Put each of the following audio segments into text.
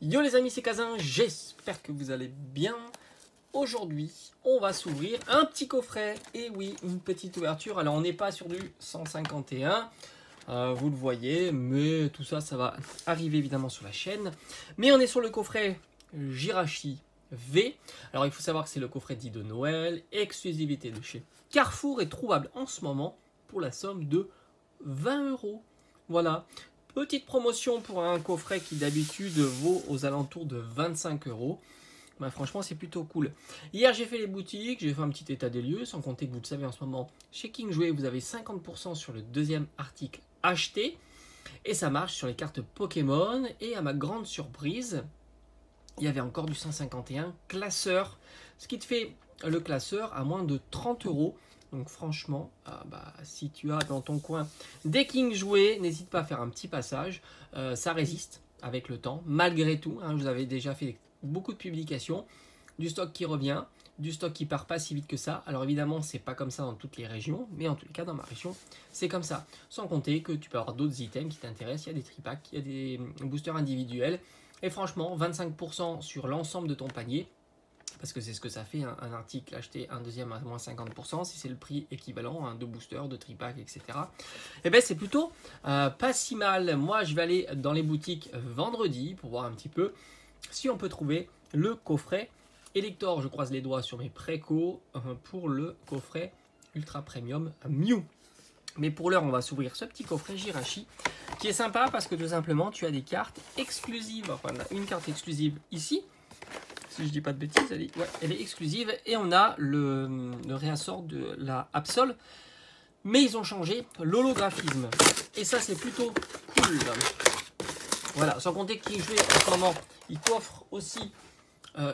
Yo les amis, c'est Kazin, j'espère que vous allez bien. Aujourd'hui, on va s'ouvrir un petit coffret, et oui, une petite ouverture. Alors on n'est pas sur du 151, vous le voyez, mais tout ça, ça va arriver évidemment sur la chaîne. Mais on est sur le coffret Jirachi V. Alors il faut savoir que c'est le coffret dit de Noël, exclusivité de chez Carrefour, et trouvable en ce moment pour la somme de 20 €. Voilà. Petite promotion pour un coffret qui d'habitude vaut aux alentours de 25 €. Bah, franchement, c'est plutôt cool. Hier, j'ai fait les boutiques, j'ai fait un petit état des lieux, sans compter que vous le savez en ce moment, chez King Jouet, vous avez 50% sur le deuxième article acheté. Et ça marche sur les cartes Pokémon. Et à ma grande surprise, il y avait encore du 151 classeur. Ce qui te fait le classeur à moins de 30 €. Donc franchement, si tu as dans ton coin des King Jouets, n'hésite pas à faire un petit passage. Ça résiste avec le temps, malgré tout. Je vous avais déjà fait beaucoup de publications. Du stock qui revient, du stock qui part pas si vite que ça. Alors évidemment, c'est pas comme ça dans toutes les régions, mais en tout cas dans ma région, c'est comme ça. Sans compter que tu peux avoir d'autres items qui t'intéressent. Il y a des tripacks, il y a des boosters individuels. Et franchement, 25% sur l'ensemble de ton panier. Parce que c'est ce que ça fait, un article acheté, un deuxième à moins 50%, si c'est le prix équivalent, de boosters, de tripack, etc. Et bien c'est plutôt pas si mal. Moi je vais aller dans les boutiques vendredi pour voir un petit peu si on peut trouver le coffret Elector. Je croise les doigts sur mes précos pour le coffret Ultra Premium Mew. Mais pour l'heure on va s'ouvrir ce petit coffret Jirachi qui est sympa parce que tout simplement tu as des cartes exclusives. Enfin on a une carte exclusive ici. Si je dis pas de bêtises, elle est exclusive. Et on a le réassort de la Absol. Mais ils ont changé l'holographisme. Et ça, c'est plutôt cool. Voilà, sans compter qu'ils jouent en ce moment. Ils t'offrent aussi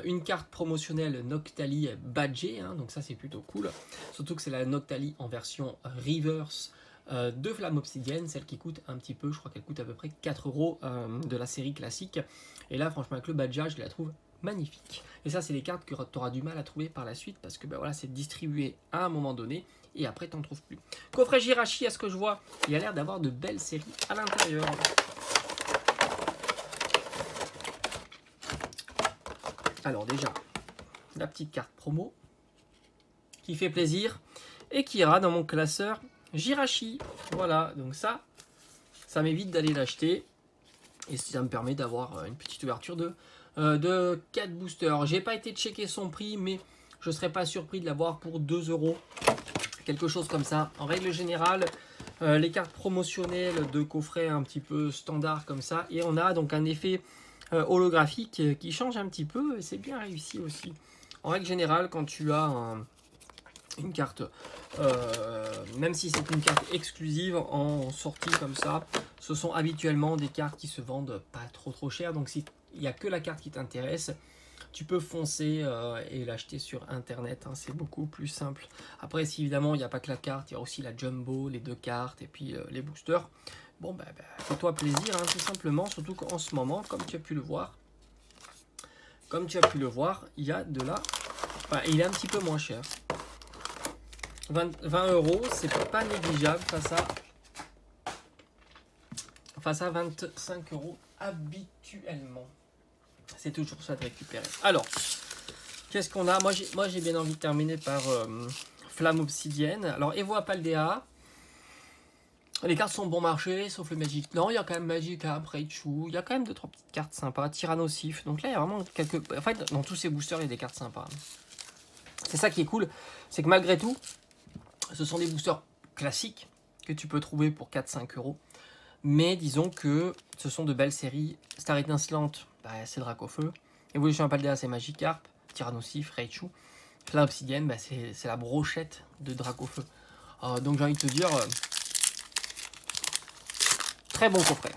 une carte promotionnelle Noctali badgée. Donc ça, c'est plutôt cool. Surtout que c'est la Noctali en version reverse de Flamme Obsidienne. Celle qui coûte un petit peu, je crois qu'elle coûte à peu près 4 € de la série classique. Et là, franchement, avec le badgeage, je la trouve magnifique. Et ça, c'est les cartes que tu auras du mal à trouver par la suite parce que voilà, c'est distribué à un moment donné et après, tu n'en trouves plus. Coffret Jirachi, à ce que je vois, il y a l'air d'avoir de belles séries à l'intérieur. Alors déjà, la petite carte promo qui fait plaisir et qui ira dans mon classeur Jirachi. Voilà, donc ça m'évite d'aller l'acheter et ça me permet d'avoir une petite ouverture de 4 boosters. J'ai pas été checker son prix, mais je serais pas surpris de l'avoir pour 2 €. Quelque chose comme ça. En règle générale, les cartes promotionnelles de coffret un petit peu standard comme ça. Et on a donc un effet holographique qui change un petit peu. Et c'est bien réussi aussi. En règle générale, quand tu as une carte, même si c'est une carte exclusive en sortie comme ça, ce sont habituellement des cartes qui se vendent pas trop cher. Donc si il n'y a que la carte qui t'intéresse, tu peux foncer et l'acheter sur internet, c'est beaucoup plus simple. Après, si évidemment il n'y a pas que la carte, il y a aussi la jumbo, les 2 cartes et puis les boosters. Bon, fais-toi plaisir, tout simplement, surtout qu'en ce moment, comme tu as pu le voir, il y a de la... Enfin, il est un petit peu moins cher. 20 €, c'est pas négligeable face à 25 € habituellement. C'est toujours ça de récupérer. Alors, qu'est-ce qu'on a? Moi, j'ai bien envie de terminer par Flamme Obsidienne. Alors, Evo Paldea. Les cartes sont bon marché, sauf le Magic. Non, il y a quand même Magikarp, Raichu. Il y a quand même 2-3 petites cartes sympas. Tyrannosif. Donc là, il y a vraiment quelques... En fait, dans tous ces boosters, il y a des cartes sympas. C'est ça qui est cool. C'est que malgré tout, ce sont des boosters classiques que tu peux trouver pour 4-5 €. Mais disons que ce sont de belles séries. Star Étincelante, c'est Dracofeu. Evolution Paldea, c'est Magikarp. Tyrannosif, Raichu. Flamme Obsidienne, c'est la brochette de Dracofeu. Donc j'ai envie de te dire, très bon coffret.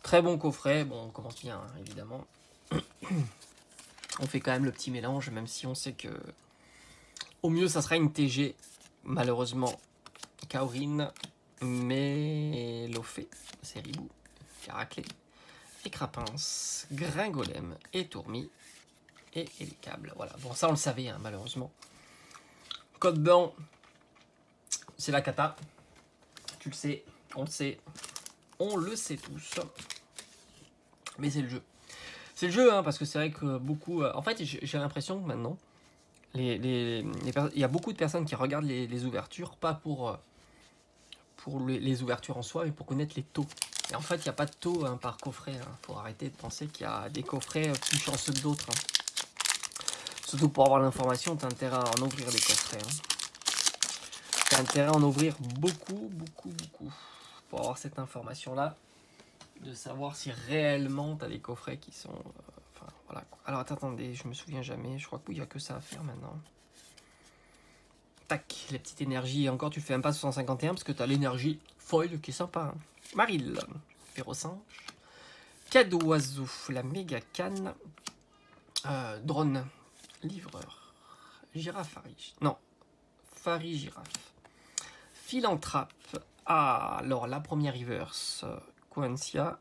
Très bon coffret. Bon, on commence bien, évidemment. On fait quand même le petit mélange, même si on sait que au mieux, ça sera une TG. Malheureusement, Kaorin, Mélofée, Seribou, Caraclé, et Crapince, Gringolem, et Tourmi, et les câbles. Voilà, bon, ça on le savait, malheureusement. Code blanc, c'est la cata. Tu le sais, on le sait tous. Mais c'est le jeu. C'est le jeu, hein, parce que c'est vrai que beaucoup... en fait, j'ai l'impression que maintenant, il y a beaucoup de personnes qui regardent les ouvertures, pas pour les ouvertures en soi, mais pour connaître les taux. Et en fait, il n'y a pas de taux hein, par coffret. Il faut arrêter de penser qu'il y a des coffrets plus chanceux que d'autres. Hein. Surtout pour avoir l'information, tu as intérêt à en ouvrir des coffrets. Hein. Tu as intérêt à en ouvrir beaucoup, beaucoup, beaucoup. Pour avoir cette information-là, de savoir si réellement tu as des coffrets qui sont... enfin, voilà. Alors, attendez, je me souviens jamais. Je crois qu'il n'y a que ça à faire maintenant. Tac, les petites énergies. Et encore, tu fais même pas 651 parce que tu as l'énergie foil qui est sympa. Hein. Maril, Férocinge, Cadeau-Oiseau, la méga canne, drone, livreur, girafe Farig, non, Farid girafe, Philanthrape, ah, alors la première reverse, Quancia,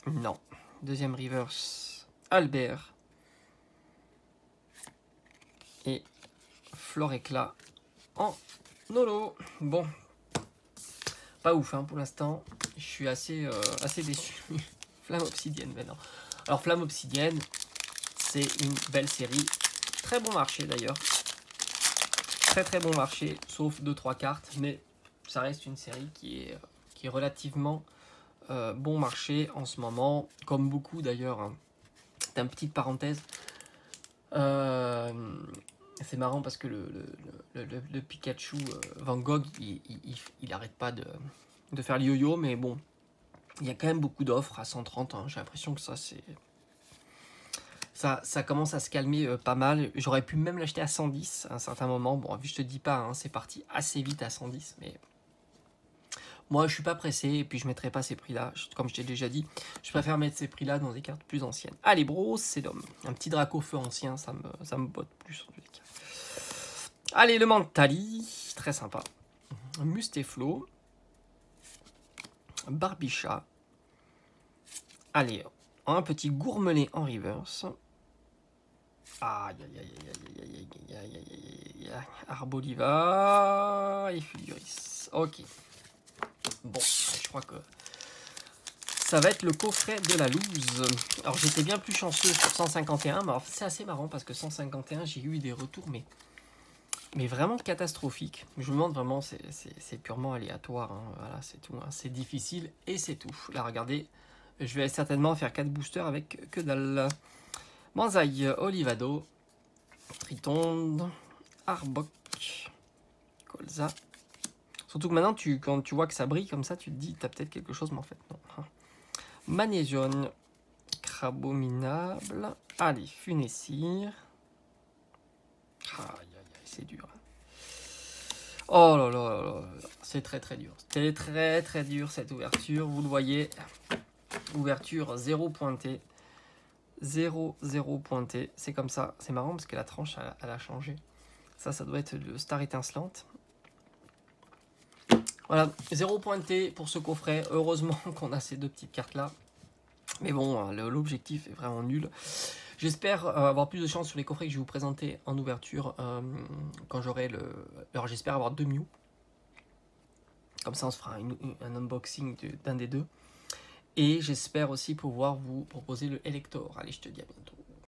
non, deuxième reverse, Albert, et Floréclat en holo. Bon, pas ouf hein, pour l'instant, je suis assez déçu. Flamme Obsidienne maintenant. Alors Flamme Obsidienne, c'est une belle série, très bon marché d'ailleurs, très bon marché, sauf 2-3 cartes, mais ça reste une série qui est relativement bon marché en ce moment, comme beaucoup d'ailleurs. Hein. C'est une petite parenthèse. C'est marrant parce que le Pikachu Van Gogh, il arrête pas de faire le yo-yo, mais bon, il y a quand même beaucoup d'offres à 130. Hein. J'ai l'impression que ça commence à se calmer pas mal. J'aurais pu même l'acheter à 110 à un certain moment. Bon, je te dis pas, hein, c'est parti assez vite à 110, mais moi je suis pas pressé et puis je mettrai pas ces prix-là. Comme je t'ai déjà dit, je préfère mettre ces prix-là dans des cartes plus anciennes. Allez, bro, c'est l'homme. Un petit Draco-Feu ancien, ça me botte plus en tous les cas. Allez, le Mentali, très sympa. Mustéflo. Barbicha. Allez, un petit Gourmelet en reverse. Aïe, aïe, aïe, aïe, aïe, aïe, aïe, aïe, aïe. Arboliva et Fulguris. Ok. Bon, je crois que ça va être le coffret de la loose. Alors, j'étais bien plus chanceux sur 151, mais c'est assez marrant parce que 151, j'ai eu des retours, mais vraiment catastrophiques. Je me demande vraiment, c'est purement aléatoire. Hein. Voilà, c'est tout. Hein. C'est difficile et c'est tout. Là, regardez, je vais certainement faire 4 boosters avec que dalle. Manzaï, Olivado, Tritonde, Arbok, Colza. Surtout que maintenant, quand tu vois que ça brille comme ça, tu te dis, t'as peut-être quelque chose, mais en fait, non. Magnésione, Crabominable. Allez, Funessir. Aïe, aïe, aïe, c'est dur. Oh là là là là, c'est très dur. C'est très dur cette ouverture, vous le voyez. Ouverture 0 pointé. 0 pointé, c'est comme ça, c'est marrant parce que la tranche elle a changé. Ça doit être le Star étincelante. Voilà, 0 pointé pour ce coffret. Heureusement qu'on a ces deux petites cartes là. Mais bon, l'objectif est vraiment nul. J'espère avoir plus de chance sur les coffrets que je vais vous présenter en ouverture quand j'aurai le... Alors j'espère avoir 2 Mew. Comme ça on se fera un unboxing d'un des deux. Et j'espère aussi pouvoir vous proposer le Elector. Allez, je te dis à bientôt.